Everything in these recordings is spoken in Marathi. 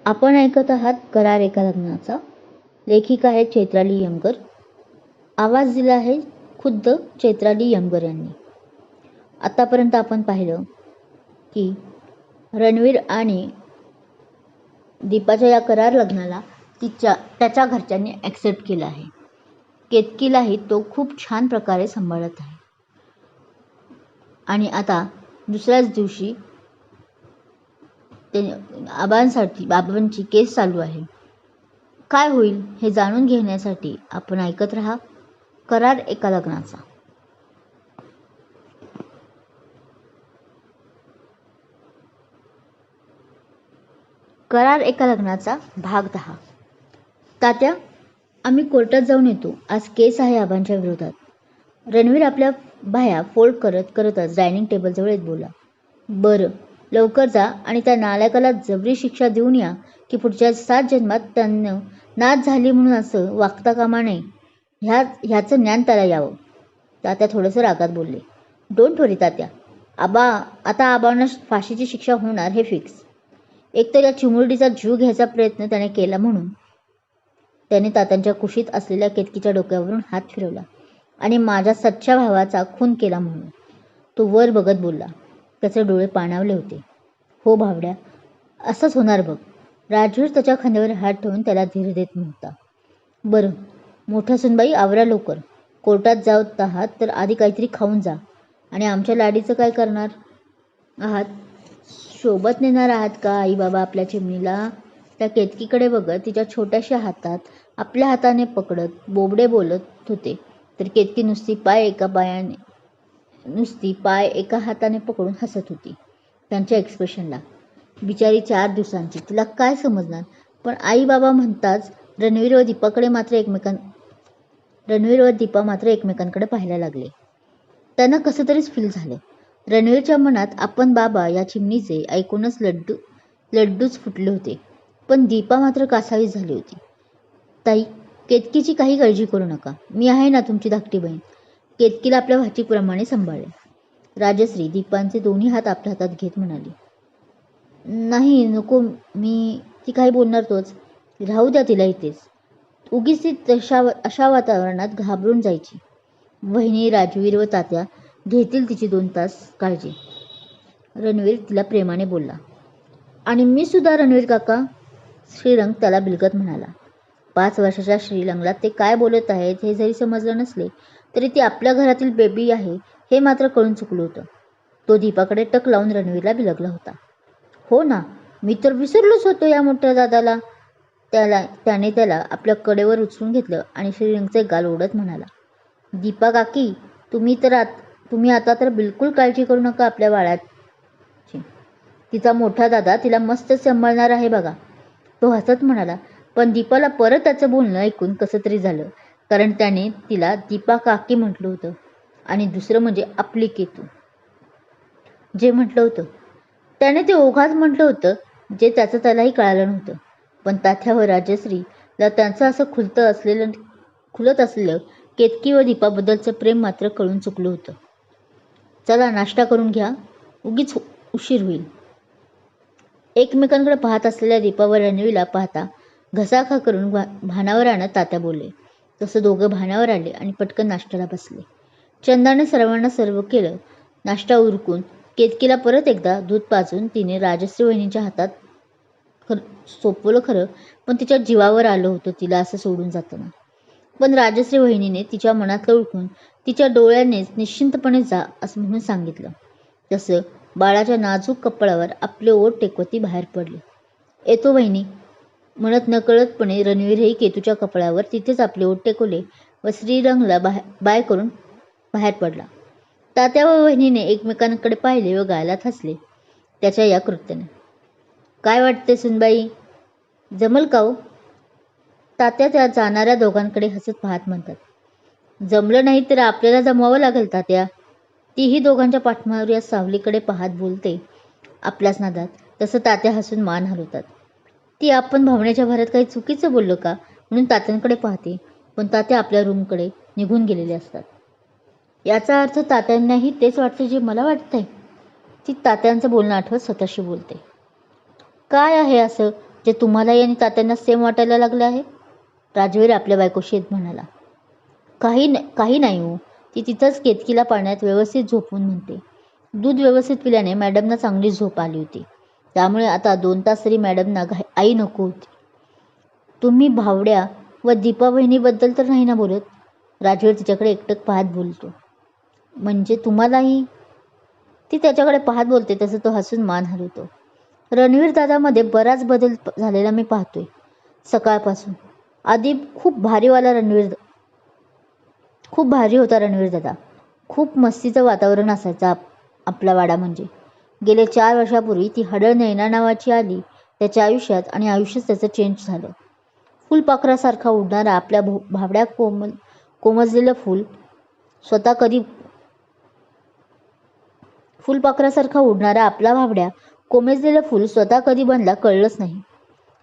आपण ऐकत आहात करार एका लग्नाचा. लेखिका आहे चैत्राली यमगर. आवाज दिला आहे खुद्द चैत्राली यमगर यांनी. आतापर्यंत आपण पाहिलं की रणवीर आणि दीपाच्या या करार लग्नाला त्याच्या घरच्यांनी ॲक्सेप्ट केलं आहे. केतकीलाही तो खूप छान प्रकारे सांभाळत आहे. आणि आता दुसऱ्याच दिवशी बाबांची केस चालू आहे. काय होईल हे जाणून घेण्यासाठी आपण ऐकत राहा करार एका लग्नाचा. करार एका लग्नाचा भाग 10. तात्या, आम्ही कोर्टात जाऊन येतो. आज केस आहे आबांच्या विरोधात. रणवीर आपल्या बाह्या फोल्ड करतच डायनिंग टेबलजवळ येत बोला. बरं, लवकर जा आणि त्या नालायकाला जबरी शिक्षा देऊन या की पुढच्या 7 जन्मात त्यानं नाच झाली म्हणून असं वागता कामा नये. ह्याचं ज्ञान त्याला यावं. तात्या थोडंसं रागात बोलले. डोंट वरी तात्या, आता आबांना फाशीची शिक्षा होणार हे फिक्स. एकतर या चिमुरडीचा जीव घ्यायचा प्रयत्न त्याने केला म्हणून. त्याने तात्यांच्या कुशीत असलेल्या केतकीच्या डोक्यावरून हात फिरवला आणि माझ्या सच्च्या भावाचा खून केला म्हणून. तो वर बघत बोलला. त्याचे डोळे पाणावले होते. हो भावड्या, असंच होणार बघ. राजवीर त्याच्या खांद्यावर हात ठेवून त्याला धीर देत नव्हता. बरं, मोठ्या सुनबाई आवरा लवकर. कोर्टात जात आहात तर आधी काहीतरी खाऊन जा. आणि आमच्या लाडीचं काय करणार आहात? सोबत नेणार आहात का आई बाबा आपल्या चिमणीला? त्या केतकीकडे बघत तिच्या छोट्याशा हातात आपल्या हाताने पकडत बोबडे बोलत होते तर केतकी नुसती पाय एका हाताने पकडून हसत होती त्यांच्या एक्सप्रेशनला. बिचारी 4 दिवसांची, तिला काय समजणार? पण आई बाबा म्हणताच रणवीर व दीपा मात्र एकमेकांकडे पाहायला लागले. त्यांना कसं तरीच फील झालं. रणवीरच्या मनात आपण बाबा या चिमणीचे ऐकूनच लड्डूच फुटले होते. पण दीपा मात्र कासावीस झाली होती. ताई, केतकीची काही काळजी करू नका. मी आहे ना तुमची धाकटी बहीण. केतकीला आपल्या भाचीप्रमाणे सांभाळेल. राजश्री दीपांचे दोन्ही हात आपल्या हातात घेत म्हणाली. नाही नको, ती काही बोलणार तोच. राहू द्या तिला इथेच. उगीच ती अशा वातावरणात घाबरून जायची. वहिनी, राजवीर व तात्या घेतील तिची 2 तास काळजी. रणवीर तिला प्रेमाने बोलला. आणि मी सुद्धा रणवीर काका. श्रीरंग त्याला बिलगत म्हणाला. 5 वर्षाच्या श्रीरंगला ते काय बोलत आहेत हे जरी समजलं नसले तरी ती आपल्या घरातील बेबी आहे हे मात्र कळून चुकलं होतं. तो दीपाकडे टक लावून रणवीरला बिलगला होता. हो ना, मी तर विसरलोच होतो या मोठ्या दादाला. त्याने त्याला आपल्या कडेवर उचलून घेतलं आणि श्रीरंगचे गाल ओढत म्हणाला. दीपा काकी, तुम्ही आता तर बिलकुल काळजी करू नका आपल्या बाळाची. तिचा मोठा दादा तिला मस्त सांभाळणार आहे बघा. तो हसत म्हणाला. पण दीपाला परत त्याचं बोलणं ऐकून कसं तरी झालं, कारण त्याने तिला दीपा काकी म्हटलं होतं. आणि दुसरं म्हणजे आपली केतू जे म्हटलं होतं त्याने ते ओघात म्हटलं होतं जे त्याचं त्यालाही कळालं नव्हतं. पण तात्यावर राजश्रीला त्यांचं असं खुलत असलेलं केतकी व दीपाबद्दलचं प्रेम मात्र कळून चुकलं होतं. चला नाश्ता करून घ्या, उगीच उशीर होईल. एकमेकांकडे पाहत असलेल्या दीपा व रणवीरला पाहता घसाखा करून भानावर आणत तात्या बोलले. तसं दोघं भानावर आले आणि पटकन नाश्त्याला बसले. चंदाने सर्वांना सर्व केलं. नाश्ता उरकून केतकीला परत एकदा दूध पाजून तिने राजश्री वहिनीच्या हातात सोपवलं खरं, पण तिच्या जीवावर आलं होतं तिला असं सोडून जाताना. पण राजश्री वहिनीने तिच्या मनातलं ओळखून तिच्या डोळ्यानेच निश्चिंतपणे जा असं म्हणून सांगितलं. तसं बाळाच्या नाजूक कपाळावर आपले ओठ टेकवत ती बाहेर पडली. येतो वहिनी म्हणत नकळतपणे रणवीरही केतूच्या कपाळावर तिथेच आपले ओठ टेकवले व श्रीरंगला बाय करून बाहेर पडला. तात्या व वहिनीने एकमेकांकडे पाहिले व गालात हसले त्याच्या या कृत्याने. काय वाटते सुनबाई, जमल का हो? तात्या त्या जाणाऱ्या दोघांकडे हसत पाहत म्हणतात. जमलं नाही तर आपल्याला जमवावं लागेल तात्या. तीही दोघांच्या पाठमावर या सावलीकडे पाहत बोलते आपल्याच नादात. तसं तात्या हसून मान हलवतात. ती आपण भावनेच्या भरात काही चुकीचं बोललो का म्हणून तात्यांकडे पाहते, पण तात्या आपल्या रूमकडे निघून गेलेले असतात. याचा अर्थ तात्यांनाही तेच वाटते जे मला वाटतंय. ती तात्यांचं बोलणं आठवत स्वतःशी बोलते. काय आहे असं जे तुम्हालाही आणि तात्यांना सेम वाटायला लागले आहे? राजवीर आपल्या बायकोशी येत म्हणाला. काही नाही हो, ती तिथंच केतकीला पाण्यात व्यवस्थित झोपून म्हणते. दूध व्यवस्थित पिल्याने मॅडमना चांगली झोप आली होती. त्यामुळे आता 2 तास तरी मॅडमना आई नको होती. तुम्ही भावड्या व दीपा बहिणीबद्दल तर नाही ना बोलत? राजवीर तिच्याकडे एकटक पाहत बोलतो. म्हणजे तुम्हालाही? ती त्याच्याकडे पाहत बोलते तसं तो हसून मान हलवतो. रणवीर दादामध्ये बराच बदल झालेला मी पाहतोय सकाळपासून. आधी खूप भारी होता रणवीर दादा. खूप मस्तीचं वातावरण असायचं आपला वाडा म्हणजे. गेले 4 वर्षापूर्वी ती हडळ नैना नावाची आली त्याच्या आयुष्यात आणि आयुष्यच त्याचं चेंज झालं. फुलपाखरासारखा उडणारा आपल्या भावड्या कोमजलेलं फूल स्वतः कधी फुलपाखरासारखा उडणारा आपला भावड्या कोमेजलेलं फूल स्वतः कधी बनला कळलंच नाही.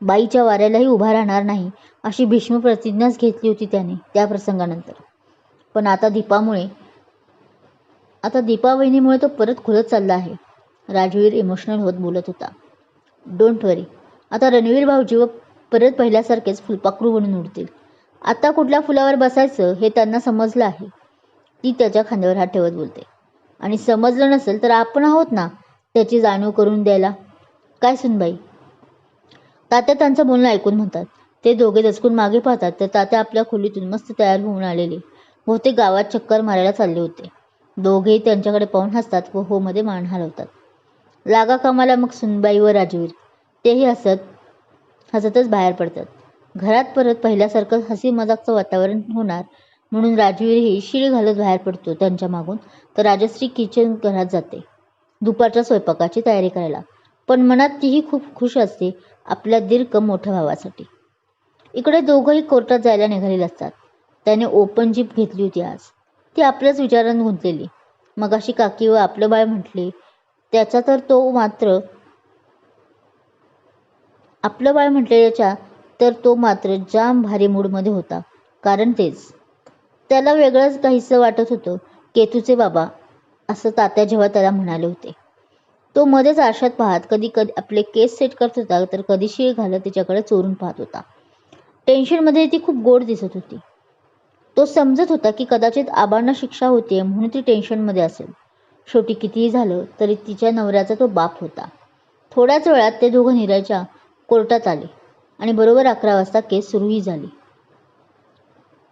बाईच्या वाऱ्यालाही उभा राहणार नाही अशी भीष्म प्रतिज्ञाच घेतली होती त्याने त्या प्रसंगानंतर. पण आता दीपा बहिणीमुळे तो परत खुलत चालला आहे. राजवीर इमोशनल होत बोलत होता. डोंट वरी, आता रणवीर भाऊजी व परत पहिल्यासारखेच फुलपाखरू बनून उडतील. आता कुठल्या फुलावर बसायचं हे त्यांना समजलं आहे. ती त्याच्या खांद्यावर हात ठेवत बोलते. आणि समजलं नसेल तर आपण आहोत ना त्याची जाणीव करून द्यायला. काय सुनबाई? तात्या त्यांचं बोलणं ऐकून म्हणतात. ते दोघे दचकून मागे पाहतात तर तात्या आपल्या खोलीतून मस्त तयार होऊन आलेले बहुतेक गावात चक्कर मारायला चालले होते. दोघेही त्यांच्याकडे पाहून हसतात व हो मध्ये मान हलवतात. लागा कामाला मग सुनबाई व राजवीर. तेही हसतच बाहेर पडतात. घरात परत पहिल्यासारखं हसी मजाकचं वातावरण होणार म्हणून राजवीरही शिळ घालत बाहेर पडतो त्यांच्या मागून. तर राजश्री किचन घरात जाते दुपारच्या स्वयंपाकाची तयारी करायला. पण मनात तीही खूप खुश असते आपल्या दीर्घ मोठ्या भावासाठी. इकडे दोघंही कोर्टात जायला निघालेले असतात. त्याने ओपन जीप घेतली होती आज. ती आपल्याच विचारात गुंतलेली. मगाशी काकी व आपलं बाळ म्हटले त्याचा तर तो मात्र आपलं बाळ म्हटलेल्याच्या तर तो मात्र जाम भारी मूडमध्ये होता. कारण तेच त्याला वेगळंच काहीसं वाटत होतं. केतूचे बाबा असं तात्या जेव्हा त्याला म्हणाले होते. तो मध्येच आरशात पाहत कधी आपले केस सेट करत होता तर कधी शीळ घालत तिच्याकडे चोरून पाहत होता. टेन्शनमध्ये ती खूप गोड दिसत होती. तो समजत होता की कदाचित आबांना शिक्षा होतीये म्हणून ती टेन्शनमध्ये असेल. शेवटी कितीही झालं तरी तिच्या नवऱ्याचा तो बाप होता. थोड्याच वेळात ते दोघं नीरजच्या कोर्टात आले आणि बरोबर 11 वाजता केस सुरूही झाली.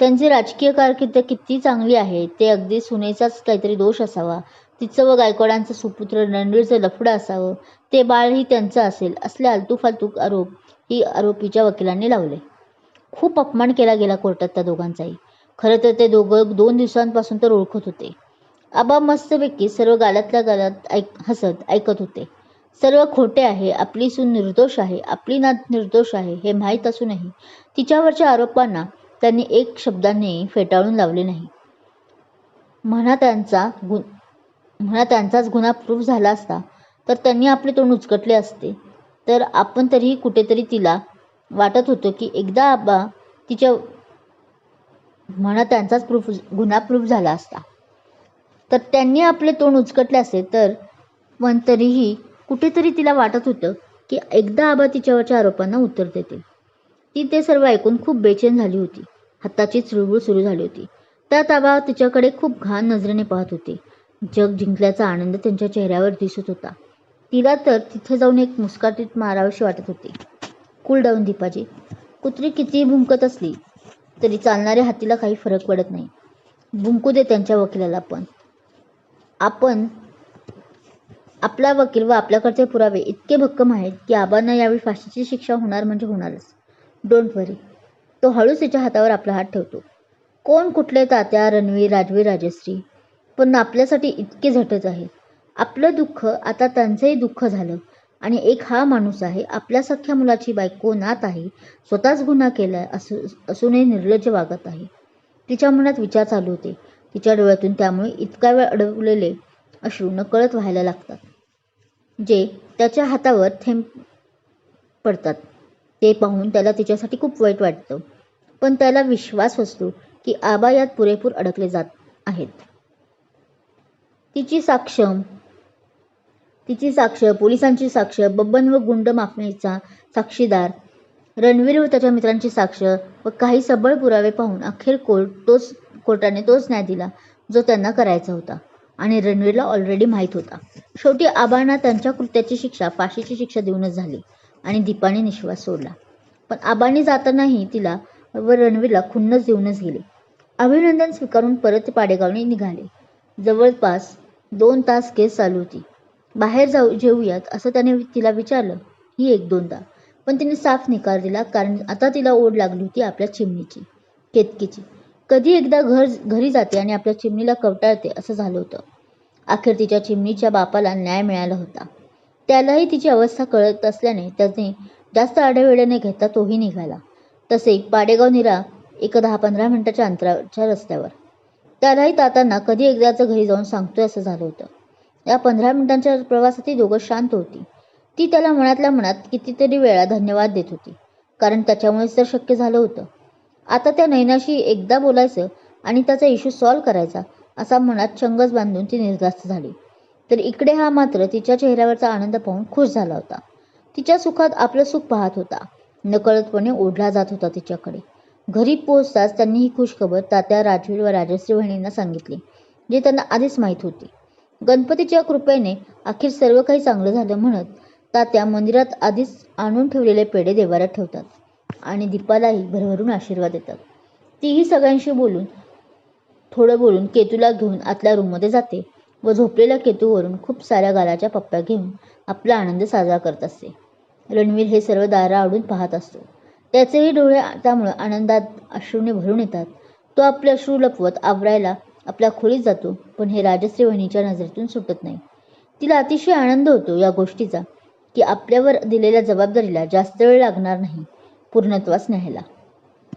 त्यांची राजकीय कारकीर्द किती चांगली आहे ते अगदी सुनेचाच काहीतरी दोष असावा. तिचं व गायकवाडांचं सुपुत्र रणवीरचं लफडं असावं. ते बाळही त्यांचं असेल असले आलतूफालतू आरोप ही आरोपीच्या वकिलांनी लावले. खूप अपमान केला गेला कोर्टात त्या दोघांचाही. खरं तर ते दोघं 2 दिवसांपासून तर ओळखत होते. आबा मस्तपैकी सर्व गालातल्या गालात हसत ऐकत होते. सर्व खोटे आहे, आपली सून निर्दोष आहे, आपली नात निर्दोष आहे हे माहीत असूनही तिच्यावरच्या आरोपांना त्यांनी एक शब्दाने फेटाळून लावले नाही. म्हणा त्यांचाच गुन्हा प्रूफ झाला असता तर त्यांनी आपले तोंड उचकटले असते. तर आपण तरीही कुठेतरी तिला वाटत होतो की एकदा आबा तिच्या म्हणा त्यांचाच गुन्हा प्रूफ झाला असता तर त्यांनी आपले तोंड उचकटले असते. पण तरीही कुठेतरी तिला वाटत होतं की एकदा आबा तिच्यावरच्या आरोपांना उत्तर देतील. ती ते सर्व ऐकून खूप बेचैन झाली होती. हाताची चुळबुळ सुरू झाली होती. त्यात आबा तिच्याकडे खूप घाण नजरेने पाहत होते. जग जिंकल्याचा आनंद त्यांच्या चेहऱ्यावर दिसत होता. तिला तर तिथे जाऊन एक मुस्काटीत मारावीशी वाटत होती. Cool down Deepaji. कुत्री कितीही भुंकत असली तरी चालणाऱ्या हत्तीला काही फरक पडत नाही. भुंकू दे त्यांच्या वकिलाला. पण आपला वकील व आपल्याकडचे पुरावे इतके भक्कम आहेत की आबांना यावेळी फाशीची शिक्षा होणार म्हणजे होणारच. डोंट वरी. तो हळूच तिच्या हातावर आपला हात ठेवतो. कोण कुठले तात्या, रणवीर, राजवीर, राजश्री. पण आपल्यासाठी इतके झटच आहे. आपलं दुःख आता त्यांचंही दुःख झालं. आणि एक हा माणूस आहे, आपल्या सख्या मुलाची बायको नात आहे, स्वतःच गुन्हा केलाय असूनही निर्लज्ज वागत आहे. तिच्या मनात विचार चालू होते. तिच्या डोळ्यातून त्यामुळे इतका वेळ अडवलेले अश्रू नकळत व्हायला लागतात. जे त्याच्या हातावर थेंब पडतात ते पाहून त्याला तिच्यासाठी खूप वाईट वाटतं. पण त्याला विश्वास असतो की आबा यात पुरेपूर अडकले जात आहेत. तिची साक्ष, पोलिसांची साक्ष, बब्बन व गुंड माफीचा साक्षीदार, रणवीर व त्याच्या मित्रांची साक्ष व काही सबळ पुरावे पाहून अखेर कोर्टाने तोच न्याय दिला जो त्यांना करायचा होता आणि रणवीरला ऑलरेडी माहीत होता. शेवटी आबांना त्यांच्या कृत्याची शिक्षा फाशीची शिक्षा देऊनच झाली आणि दीपाने निश्वास सोडला. पण आबांनी जातानाही तिला व रणवीरला खुन्नस देऊनच गेले. अभिनंदन स्वीकारून परत पाडेगावने निघाले. जवळपास 2 तास केस चालू होती. बाहेर जेवूयात असं त्याने तिला विचारलं ही 1-2दा, पण तिने साफ निकार दिला, कारण आता तिला ओढ लागली होती आपल्या चिमणीची, केतकीची. कधी एकदा घरी जाते आणि आपल्या चिमणीला कवटाळते असं झालं होतं. अखेर तिच्या चिमणीच्या बापाला न्याय मिळाला होता. त्यालाही तिची अवस्था कळत असल्याने त्याने जास्त आढेवेढे न घेता तोही निघाला. तसे पाडेगाव निरा 10-15 मिनिटाच्या अंतराच्या रस्त्यावर. त्यालाही तातांना कधी एकदाच घरी जाऊन सांगतोय असं झालं होतं. या 15 मिनिटांच्या प्रवासात ती दोघं शांत होती. ती त्याला मनातल्या मनात कितीतरी वेळा धन्यवाद देत होती, कारण त्याच्यामुळेच तर शक्य झालं होतं. आता त्या नैनाशी एकदा बोलायचं आणि त्याचा इश्यू सॉल्व्ह करायचा असा मनात चंगच बांधून ती निर्धास्त झाली. तर इकडे हा मात्र तिच्या चेहऱ्यावरचा आनंद पाहून खुश झाला होता. तिच्या सुखात आपलं सुख पाहत होता. नकळतपणे ओढला जात होता तिच्याकडे. घरी पोहोचताच त्यांनी ही खुशखबर तात्या, राजवीर व राजश्री वहिनींना सांगितली, जे त्यांना आधीच माहीत होती. गणपतीच्या कृपेने अखेर सर्व काही चांगलं झालं म्हणत तात्या मंदिरात आधीच आणून ठेवलेले पेढे देवाऱ्यात ठेवतात आणि दीपालाही भरभरून आशीर्वाद देतात. तीही सगळ्यांशी थोडं बोलून केतूला घेऊन आतल्या रूममध्ये जाते व झोपलेल्या केतूवरून खूप साऱ्या गालाच्या पप्प्या घेऊन आपला आनंद साजरा करत असते. रणवीर हे सर्व दाराआडून पाहत असतो. त्याचेही डोळे त्यामुळे आनंदात अश्रूने भरून येतात. तो आपले अश्रू लपवत आवरायला आपल्या खोलीत जातो, पण हे राजश्री वहिनीच्या नजरेतून सुटत नाही. तिला अतिशय आनंद होतो या गोष्टीचा की आपल्यावर दिलेल्या जबाबदारीला जास्त वेळ लागणार नाही पूर्णत्वास न्यायला.